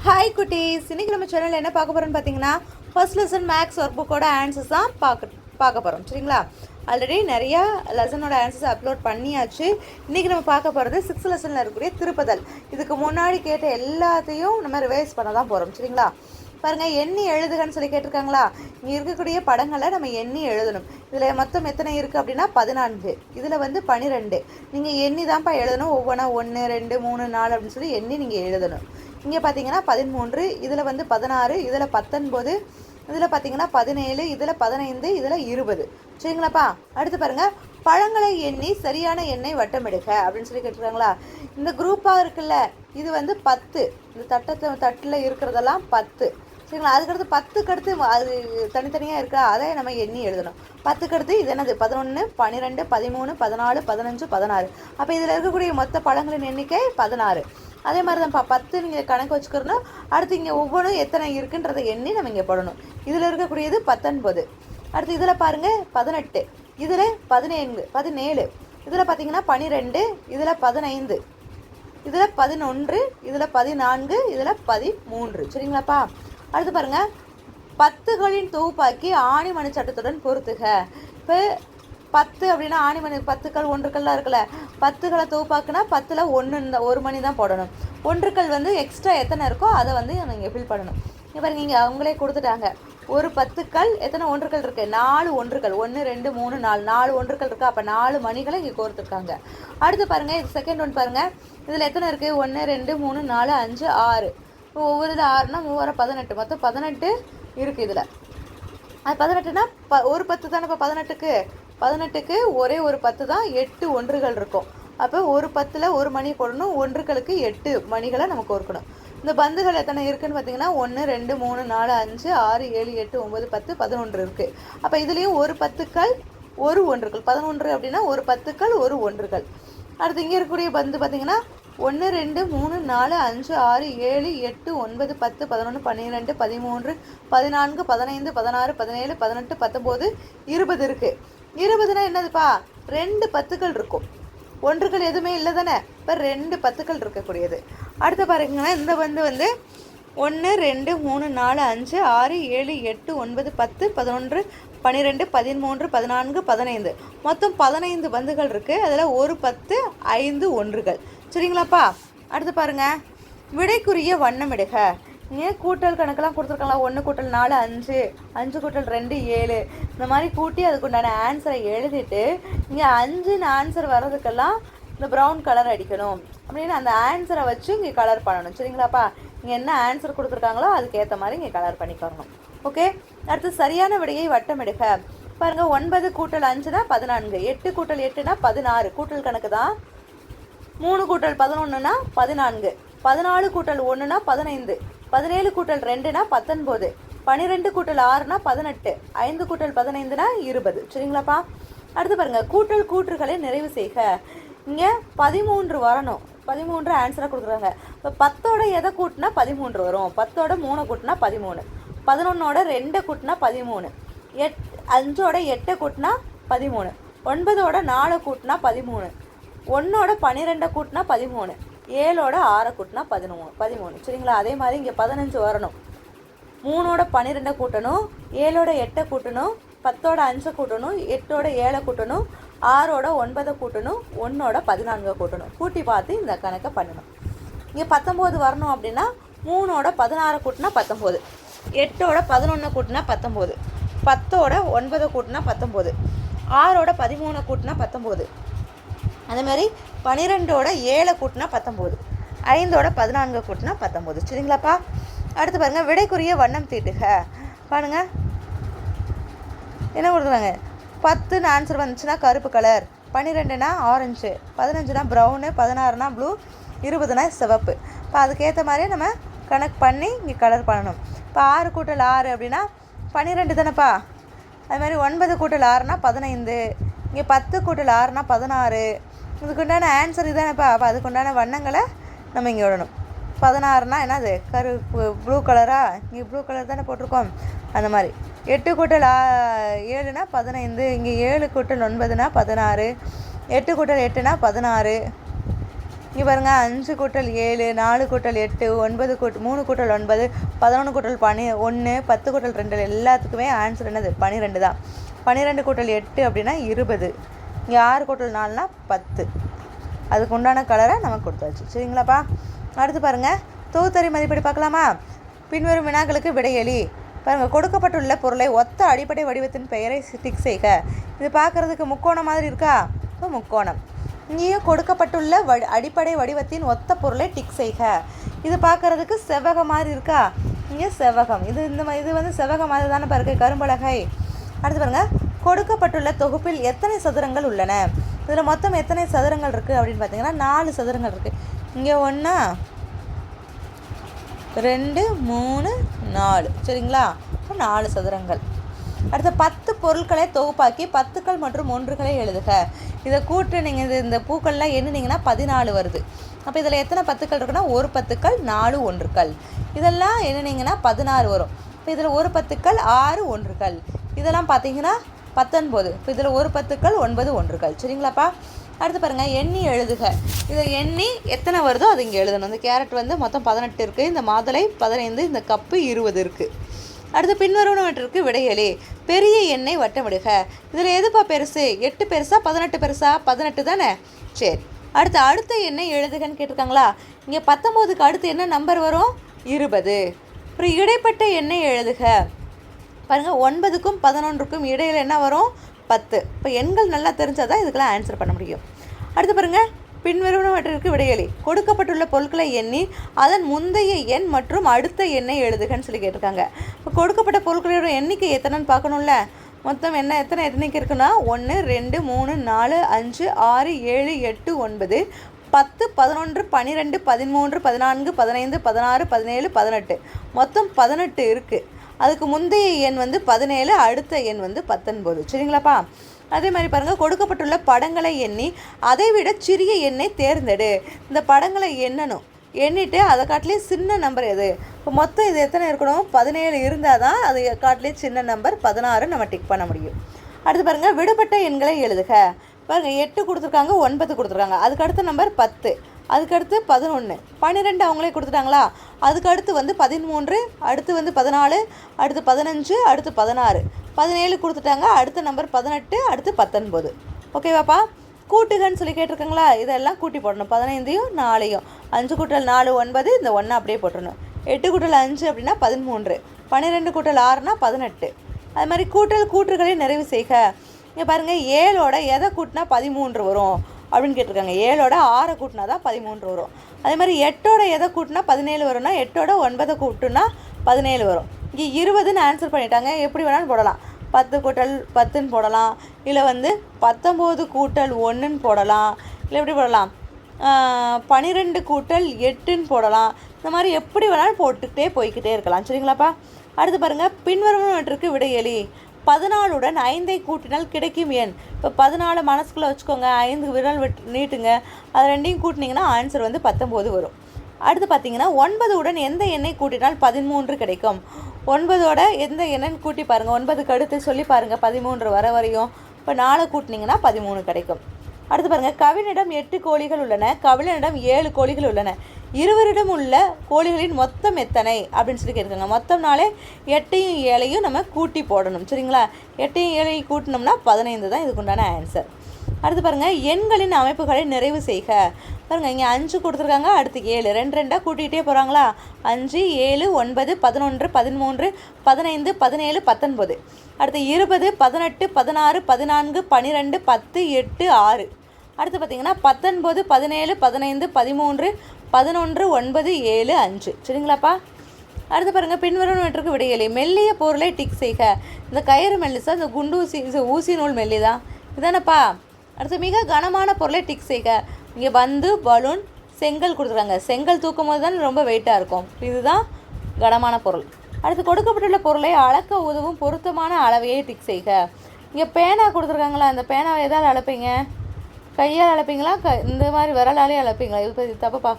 Hi குட்டீஸ், இன்னைக்கு நம்ம சேனலில் என்ன பார்க்க போகிறோம்னு பார்த்தீங்கன்னா ஃபர்ஸ்ட் லெசன் மேக்ஸ் ஒர்க் புக்கோட ஆன்சர்ஸ் தான் பார்க்க போகிறோம். சரிங்களா? ஆல்ரெடி நிறையா லெசனோட ஆன்சர்ஸ் அப்லோட் பண்ணியாச்சு. இன்றைக்கி நம்ம பார்க்க போகிறது 6th லெசனில் இருக்கக்கூடிய திருப்புதல். இதுக்கு முன்னாடி கேட்ட எல்லாத்தையும் நம்ம ரிவைஸ் பண்ண தான் போகிறோம். சரிங்களா? பாருங்கள், எண்ணி எழுதுகன்னு சொல்லி கேட்டிருக்காங்களா? இங்கே இருக்கக்கூடிய படங்களை நம்ம எண்ணி எழுதணும். இதில் மொத்தம் எத்தனை இருக்குது அப்படின்னா 14. இதில் வந்து 12. நீங்கள் எண்ணி தான்ப்பா எழுதணும். ஒவ்வொன்றா 1 2 3 4 அப்படின்னு சொல்லி எண்ணி நீங்கள் எழுதணும். இங்கே பார்த்தீங்கன்னா 13, இதில் வந்து 16, இதில் 19, இதில் பார்த்தீங்கன்னா 17, இதில் 15, இதில் 20. சரிங்களாப்பா? அடுத்து பாருங்கள், பழங்களை எண்ணி சரியான எண்ணை வட்டமிடுக அப்படின்னு சொல்லி கேட்டுருக்காங்களா? இந்த குரூப்பாக இருக்குல்ல, இது வந்து 10. இந்த தட்டில் இருக்கிறதெல்லாம் 10. சரிங்களா? அதுக்கடுத்து 10க்கு அடுத்து அது தனித்தனியாக இருக்கா, அதை நம்ம எண்ணி எழுதணும். 10க்கு அடுத்து இது என்னது? 11, 12, 13, 14, 15, 16. அப்போ இதில் இருக்கக்கூடிய மொத்த பழங்களின் எண்ணிக்கை 16. அதே மாதிரி தான்ப்பா 10 நீங்கள் கணக்கு வச்சுக்கிறோன்னா, அடுத்து இங்கே ஒவ்வொன்றும் எத்தனை இருக்குன்றதை எண்ணி நம்ம இங்கே போடணும். இதில் இருக்கக்கூடியது 19. அடுத்து இதில் பாருங்கள் 18, இதில் 17, இதில் பார்த்தீங்கன்னா 12, இதில் 15, இதில் 11, இதில் 14, இதில் 13. சரிங்களாப்பா? அடுத்து பாருங்கள், 10களின் தொகுப்பாக்கி ஆணிமணி சட்டத்துடன் பொறுத்துக. இப்போ 10 அப்படின்னா ஆணிமணி 10கள் 1கள்லாம் இருக்குல்ல, 10களை தொகுப்பாக்குனா 10ல் 1 மணி தான் போடணும். 1கள் வந்து எக்ஸ்ட்ரா எத்தனை இருக்கோ அதை வந்து நீங்கள் ஃபில் பண்ணணும். இங்கே பாருங்க, இங்கே அவங்களே கொடுத்துட்டாங்க. ஒரு 10கள் எத்தனை 1கள் இருக்குது? 4 1கள். 1 2 3 4 4 1கள் இருக்குது. அப்போ 4 மணிகளை இங்கே கோர்த்துருக்காங்க. அடுத்து பாருங்கள், இது செகண்ட் ஒன் பாருங்கள். இதில் எத்தனை இருக்குது? 1 2 3 4 5 6. இப்போ ஒவ்வொரு இதில் 6னா 3 18, மொத்தம் 18 இருக்குது. இதில் அது 18னா ஒரு 10 தானே. இப்போ 18க்கு ஒரே ஒரு 10 தான், 8 1கள் இருக்கும். அப்போ ஒரு 10ல் 1 மணி போடணும். 1களுக்கு 8 மணிகளை நம்ம கோர்க்கணும். இந்த பந்துகள் எத்தனை இருக்குதுன்னு பார்த்தீங்கன்னா 1 2 3 4 5 6 7 8 9 10 11 இருக்குது. அப்போ இதுலேயும் ஒரு 10கள் ஒரு 1கள், 11 அப்படின்னா ஒரு 10கள் ஒரு 1கள். அடுத்து இங்கே இருக்கக்கூடிய பந்து பார்த்தீங்கன்னா 1 2 3 4 5 6 7 8 9 10 11 12 13 14 15 16 17 18 19 20 இருக்குது. 20னா என்னதுப்பா? 2 10கள் இருக்கும். 1கள் எதுவுமே இல்லை தானே. இப்போ 2 10கள் இருக்கக்கூடியது. அடுத்து பாருங்கன்னா, இந்த பந்து வந்து 1 2 3 4 5 6 7 8 9 10 11 12 13 14 15, மொத்தம் 15 பந்துகள் இருக்குது. அதில் ஒரு 10 5 1கள். சரிங்களாப்பா? அடுத்து பாருங்கள், விடைக்குரிய வண்ணமிடுக. ஏன் கூட்டல் கணக்கெல்லாம் கொடுத்துருக்காங்களா? 1 கூட்டல் 4 5, 5 கூட்டல் 2 7, இந்த மாதிரி கூட்டி அதுக்குண்டான ஆன்சரை எழுதிட்டு இங்கே 5ன்னு ஆன்சர் வர்றதுக்கெல்லாம் இந்த ப்ரௌன் கலர் அடிக்கணும் அப்படின்னு அந்த ஆன்சரை வச்சு இங்கே கலர் பண்ணணும். சரிங்களாப்பா? இங்கே என்ன ஆன்சர் கொடுத்துருக்காங்களோ அதுக்கேற்ற மாதிரி இங்கே கலர் பண்ணிக்கணும். ஓகே. அடுத்து சரியான விடையை வட்டமிடுக. பாருங்கள், 9 கூட்டல் 5னா 14, 8 கூட்டல் 8னா 16, கூட்டல் கணக்கு தான். 3 கூட்டல் 11னா 14, 14 கூட்டல் 1னா 15, 17 கூட்டல் 2னா 19, 12 கூட்டல் 6னா 18, 5 கூட்டல் 15னா 20. சரிங்களாப்பா? அடுத்து பாருங்கள், கூற்றுகளை நிறைவு செய்க. இங்கே 13 வரணும். 13 ஆன்சராக கொடுக்குறாங்க. இப்போ 10ஓட எதை கூட்டினா 13 வரும்? 10ஓட 3 கூட்டினா 13, 11ஓட 2 கூட்டினா 13, 5ஓட 8 கூட்டினா 13, 9ஓட 4 கூட்டினா 13, 1ஓட 12 கூட்டினா 13, 7ஓட 6 கூட்டினா 13. சரிங்களா? அதே மாதிரி இங்கே 15 வரணும். 3ஓட 12 கூட்டணும், 7ஓட 8 கூட்டணும், 10ஓட 5 கூட்டணும், 8ஓட 7 கூட்டணும், 6ஓட 9 கூட்டணும், 1ஓட 14 கூட்டணும். கூட்டி பார்த்து இந்த கணக்கை பண்ணணும். இங்கே 19 வரணும் அப்படின்னா 3ஓட 16 கூட்டினா 19, 8ஓட 11 கூட்டினா 19, 10ஓட 9 கூட்டினா 19, 6ஓட 13 கூட்டினா 19, அதே மாதிரி 12ஓட 7 கூட்டினா 19, 5ஓட 14 கூட்டினா 19. சரிங்களாப்பா? அடுத்து பாருங்கள், விடைக்குரிய வண்ணம் தீட்டுக. பாருங்கள், என்ன கொடுக்குறாங்க? 10ன்னு ஆன்சர் வந்துச்சுன்னா கருப்பு கலர், 12னா ஆரஞ்சு, 15னா ப்ரௌனு, 16னா ப்ளூ, 20னா சிவப்பு. இப்போ அதுக்கேற்ற மாதிரி நம்ம கணக்கு பண்ணி இங்கே கலர் பண்ணணும். இப்போ 6 கூட்டல் 6 அப்படின்னா 12 தானேப்பா. அது மாதிரி 9 கூட்டல் 6னா 15, இங்கே 10 கூட்டல் 6னா 16. இதுக்குண்டான ஆன்சர் இதானேப்பா. அப்போ அதுக்குண்டான வண்ணங்களை நம்ம இங்கே விடணும். 16னா என்னது? ப்ளூ கலரா? இங்கே ப்ளூ கலர் தானே போட்டிருக்கோம். அந்த மாதிரி 8 கூட்டல் 7னா 15, இங்கே 7 கூட்டல் 9னா 16, 8 கூட்டல் 8னா 16, இங்கே பாருங்கள் 5 கூட்டல் 7 4 கூட்டல் 8 9 3 கூட்டல் 9 11 கூட்டல் 1 10 கூட்டல் 2 எல்லாத்துக்குமே ஆன்சர் என்னது 12 தான். 12 கூட்டல் 8 அப்படின்னா 20. இங்கே 6 கூட்டல் 4னா 10. அதுக்கு உண்டான கலரை நமக்கு கொடுத்தாச்சு. சரிங்களாப்பா? அடுத்து பாருங்கள் தொகுத்தறி மதிப்பீடு பார்க்கலாமா? பின்வரும் வினாக்களுக்கு விடையளி. பாருங்கள் கொடுக்கப்பட்டுள்ள பொருளை ஒத்த அடிப்படை வடிவத்தின் பெயரை டிக் செய்க. இது பார்க்குறதுக்கு முக்கோணம் மாதிரி இருக்கா? இப்போ முக்கோணம். இங்கேயும் கொடுக்கப்பட்டுள்ள அடிப்படை வடிவத்தின் ஒத்த பொருளை டிக் செய்க. இது பார்க்குறதுக்கு செவ்வகம் மாதிரி இருக்கா? இங்கே செவ்வகம். இது வந்து செவ்வகம் மாதிரி தானே பாருங்க, கரும்பலகை. அடுத்து பாருங்கள் கொடுக்கப்பட்டுள்ள தொகுப்பில் எத்தனை சதுரங்கள் உள்ளன? இதில் மொத்தம் எத்தனை சதுரங்கள் இருக்குது அப்படின்னு பார்த்தீங்கன்னா 4 சதுரங்கள் இருக்குது. இங்கே 1 2 3 4. சரிங்களா? 4 சதுரங்கள். அடுத்த 10 பொருட்களை தொகுப்பாக்கி 10கள் மற்றும் 1களை எழுதுக. இதை கூட்டு நீங்கள் இந்த பூக்கள்லாம் எண்ணினீங்கன்னா 14 வருது. அப்போ இதில் எத்தனை 10கள் இருக்குன்னா 1 10கள் 4 1கள். இதெல்லாம் எண்ணினீங்கன்னா 16 வரும். இப்போ இதில் 1 10கள் 6 1கள். இதெல்லாம் பார்த்தீங்கன்னா 19. இப்போ இதில் 1 10கள் 9 1கள். சரிங்களாப்பா? அடுத்து பாருங்கள் எண்ணி எழுதுக. இதை எண்ணி எத்தனை வருதோ அது இங்கே எழுதணும். இந்த கேரட் வந்து மொத்தம் 18 இருக்குது, இந்த மாதுளை 15, இந்த கப்பு 20 இருக்குது. அடுத்து பின்வருவனவற்றிற்கு விடையளி. பெரிய எண்ணை வட்டமிடுக. இதில் எதுப்பா பெருசு? 8 பெருசா 18 பெருசா? 18 தானே. சரி, அடுத்த எண்ணை எழுதுகன்னு கேட்டிருக்காங்களா? இங்கே 19க்கு அடுத்து என்ன நம்பர் வரும்? 20. அப்புறம் இடைப்பட்ட எண்ணை எழுதுக. பாருங்கள் 9க்கும் 11க்கும் இடையில் என்ன வரும்? 10. இப்போ எண்கள் நல்லா தெரிஞ்சால் தான் இதுக்கெல்லாம் ஆன்சர் பண்ண முடியும். அடுத்து பாருங்கள் பின்வருவனவற்றிற்கு விடையளி. கொடுக்கப்பட்டுள்ள பொருட்களை எண்ணி அதன் முந்தைய எண் மற்றும் அடுத்த எண்ணை எழுதுகன்னு சொல்லி கேட்டிருக்காங்க. இப்போ கொடுக்கப்பட்ட பொருட்களோட எண்ணிக்கை எத்தனைன்னு பார்க்கணும்ல. மொத்தம் எத்தனை எண்ணிக்கை இருக்குன்னா 1 2 3 4 5 6 7 8 9 10 11 12 13 14 15 16 17 18. மொத்தம் 18 இருக்குது. அதுக்கு முந்தைய எண் வந்து 17, அடுத்த எண் வந்து 19. சரிங்களாப்பா? அதே மாதிரி பாருங்கள் கொடுக்கப்பட்டுள்ள படங்களை எண்ணி அதை விட சிறிய எண்ணை தேர்ந்தெடு. இந்த படங்களை எண்ணணும், எண்ணிட்டு அதை காட்டிலே சின்ன நம்பர் எது? இப்போ மொத்தம் இது எத்தனை இருக்கணும்? 17 இருந்தால் தான் அது காட்டிலே சின்ன நம்பர் 16 நம்ம டிக் பண்ண முடியும். அடுத்து பாருங்கள் விடுபட்ட எண்களை எழுதுக. பாருங்கள் 8 கொடுத்துருக்காங்க, 9 கொடுத்துருக்காங்க. அதுக்கு அடுத்த நம்பர் 10, அதுக்கடுத்து 11, 12 அவங்களே கொடுத்துட்டாங்களா? அதுக்கு அடுத்து வந்து 13, அடுத்து வந்து 14, அடுத்து 15, அடுத்து 16, 17 கொடுத்துட்டாங்க. அடுத்த நம்பர் 18, அடுத்து 19. ஓகேவாப்பா? கூட்டுகன்னு சொல்லி கேட்டிருக்காங்களா? இதெல்லாம் கூட்டி போடணும். 15யும் 4யும் 5 கூட்டல் 4 9, இந்த 1 அப்படியே போட்டுடணும். 8 கூட்டல் 5 அப்படின்னா 13, 12 கூட்டல் 6னா 18. அது மாதிரி கூற்றுகளை நிறைவு செய்க. இங்கே பாருங்கள் 7ஓட எதை கூட்டினா 13 வரும் அப்படின்னு கேட்டிருக்காங்க. 7ஓட 6 கூட்டினா தான் 13 வரும். அதே மாதிரி 8ஓட எதை கூட்டினா 17 வரும்னா 8ஓட 9 கூட்டினா 17 வரும். இங்கே 20ன்னு ஆன்சர் பண்ணிட்டாங்க. எப்படி வேணாலும் போடலாம். 10 கூட்டல் 10ன்னு போடலாம், இல்லை வந்து 19 கூட்டல் 1ன்னு போடலாம், இல்லை எப்படி போடலாம் 12 கூட்டல் 8ன்னு போடலாம். இந்த மாதிரி எப்படி வேணாலும் போட்டுக்கிட்டே போய்கிட்டே இருக்கலாம். சரிங்களாப்பா? அடுத்து பாருங்கள் பின்வருவனவற்றிற்கு விடையளி. 14உடன் 5ஐ கூட்டினால் கிடைக்கும் எண். இப்போ 14 மனசுக்குள்ளே வச்சுக்கோங்க, 5 விரல் நீட்டுங்க, அது ரெண்டையும் கூட்டினீங்கன்னா ஆன்சர் வந்து 19 வரும். அடுத்து பார்த்தீங்கன்னா 9உடன் எந்த எண்ணை கூட்டினால் 13 கிடைக்கும்? 9ஓட எந்த எண்ணென்னு கூட்டி பாருங்கள். 9க்கு அடுத்து சொல்லி பாருங்கள் 13 வர வரையும். இப்போ 4 கூட்டினீங்கன்னா 13 கிடைக்கும். அடுத்து பாருங்கள் கவினிடம் 8 கோழிகள் உள்ளன, கவிழனிடம் 7 கோழிகள் உள்ளன. இருவரிடம் உள்ள கோழிகளின் மொத்தம் எத்தனை அப்படின்னு சொல்லி கேட்குறாங்க. மொத்தம்னாலே 8ஐயும் 7ஐயும் நம்ம கூட்டி போடணும். சரிங்களா? 8ஐயும் 7ஐயும் கூட்டினோம்னா 15 தான் இதுக்குண்டான ஆன்சர். அடுத்து பாருங்கள் எண்களின் அமைப்புகளை நிறைவு செய்க. பாருங்கள் இங்கே 5 கொடுத்துருக்காங்க, அடுத்து 7, 2 2 கூட்டிகிட்டே போகிறாங்களா? 5 7 9 11 13 15 17 19. அடுத்து 20 18 16 14 12 10 8 6. அடுத்து பார்த்திங்கன்னா 19 17 15 13 11 9 7 5. சரிங்களாப்பா? அடுத்து பாருங்கள் பின்வருவனவற்றுக்கு விடையளி. மெல்லிய பொருளை டிக் செய்க. இந்த கயிறு மெல்லிசா, இந்த குண்டு ஊசி நூல் மெல்லிதா? இதானப்பா. அடுத்து மிக கனமான பொருளை டிக் செய்க. இங்கே வந்து பலூன், செங்கல் கொடுத்துருக்காங்க. செங்கல் தூக்கும் போது தான் ரொம்ப வெயிட்டாக இருக்கும். இதுதான் கனமான பொருள். அடுத்து கொடுக்கப்பட்டுள்ள பொருளை அளக்க உதவும் பொருத்தமான அளவையை டிக் செய்க. இங்கே பேனா கொடுத்துருக்காங்களா? இந்த பேனாவை எதாவது அளப்பீங்க? கையால் அளப்பீங்களா? இந்த மாதிரி விரலாலே அளப்பீங்களா? இது தப்புப்பா.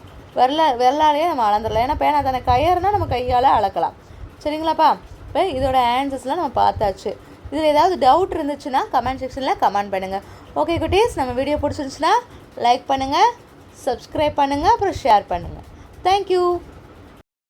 விரலாலேயே நம்ம அளந்துடலாம். ஏன்னா பேனா தானே. கயிறுனா நம்ம கையால் அளக்கலாம். சரிங்களாப்பா? இப்போ இதோட ஆன்சர்ஸ்லாம் நம்ம பார்த்தாச்சு. இதில் ஏதாவது டவுட் இருந்துச்சுன்னா கமெண்ட் செக்ஷனில் கமெண்ட் பண்ணுங்கள். ஓகே குட்டீஸ், நம்ம வீடியோ பிடிச்சிருந்துச்சுன்னா லைக் பண்ணுங்கள், சப்ஸ்கிரைப் பண்ணுங்கள், அப்புறம் ஷேர் பண்ணுங்கள். தேங்க்யூ.